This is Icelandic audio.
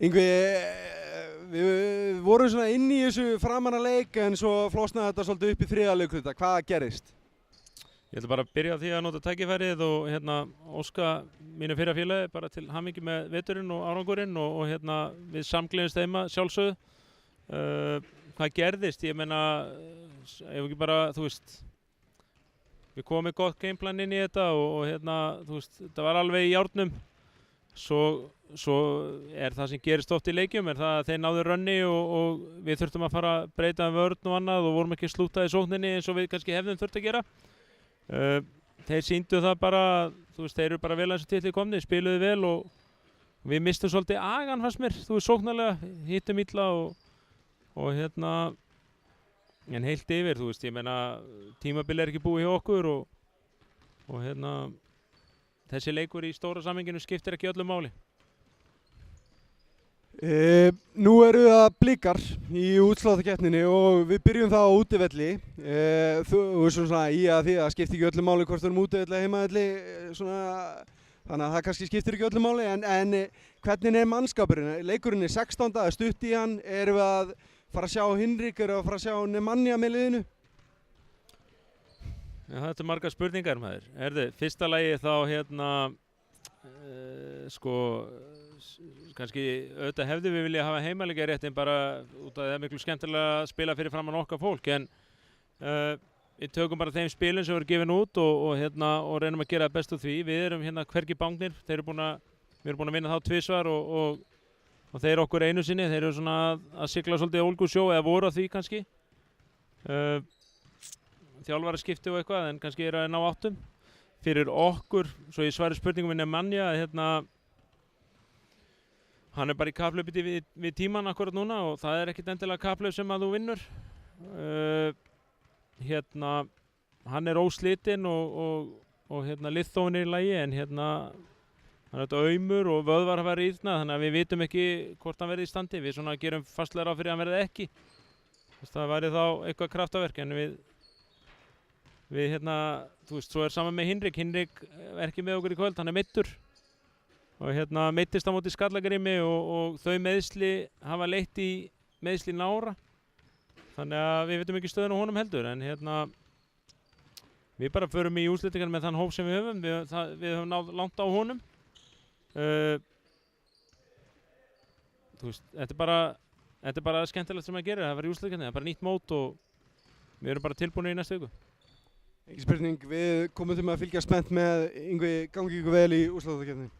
Yngvi, við vorum svona inn í þessu framanna leik en svo flosnaði þetta svolítið upp í þriðja leikluta. Hvað gerist? Ég ætla bara að byrja á því að nota tækifærið og óska mínu fyrra félagi bara til hamingju með veturinn og árangurinn og við samgleðumst þeim að sjálfsögðu. Hvað gerðist? Ég meina, ef ekki bara, þú veist, við komum með gott gameplan inn í þetta og þú veist, þetta var alveg í járnum. Svo er það sem gerist oft í leikjum er það að þeir náðu rönni og við þurftum að fara að breyta vörn og annað og vorum ekki slútað í sókninni eins og við kannski hefðum þurft að gera. Þeir sýndu það bara, þú veist, þeir eru bara vel að þessu titli komni, spiluðu vel og við mistum svolítið agan fannst mér, þú veist, sóknarlega, hittum illa og en heilt yfir, þú veist, ég meina tímabil er ekki búið hjá okkur og þessi leikur í stóra samhenginu skiptir ekki öllu máli. Nú eru það Blikar í útsláttarkeppninni og við byrjum það á útivelli. Þú er svona í að því að skiptir ekki öllu máli hvort þú erum útivelli eða heimavelli, þannig að það kannski skiptir ekki öllu máli. En hvernig er mannskapurinn? Leikurinn er 16. stutt í hann. Erum við að fara að sjá Hinrik, erum við að fara að sjá Nemanja með liðinu? Já, þetta er margar spurningar maður. Fyrsta lagi þá kannski auðvitað hefðu við viljað hafa heimaleikja rétt en bara út af það er miklu skemmtilega að spila fyrir framan okkar fólk en við tökum bara þeim spilum sem eru gefin út og reynum að gera það best úr því. Við erum hvergi bágnir, við erum búin að vinna þá tvisvar og þeir okkur einu sinni, þeir eru svona að sigla svolítið ólgusjó eða voru að því kannski. Þjálfara skipti og eitthvað en kannski eru að ná áttum. Fyrir okkur, svo ég svari spurningum við Nemanja, hann er bara í kapphlaupi við tíman akkurat núna og það er ekkert endilega kapphlaup sem að þú vinnur. Hann er óslitinn og liðþóin er í lagi en hann er þetta aumur og vöðvar að vera írna þannig að við vitum ekki hvort hann verði í standi. Við svona gerum fastlega ráð fyrir að hann verði ekki. Það væri þá eitthvað kraftaverk en við þú veist, svo er saman með Hinrik er ekki með okkur í kvöld, hann er meiddur og meiddist á móti Skallagrimi og þau meiðsli hafa leitt í meiðsli Nára þannig að við veitum ekki stöðun á honum heldur en við bara förum í úrslitingar með þann hóp sem við höfum við höfum náð langt á honum þú veist, þetta er bara skemmtilegt sem að gera, það var í úrslitingar, það er bara nýtt mót og við erum bara tilbúinir í næstu viku. Ekki spurning, við komum til að fylgja spennt með Yngvi, gangi ykkur vel í úrsláttarkeppninni.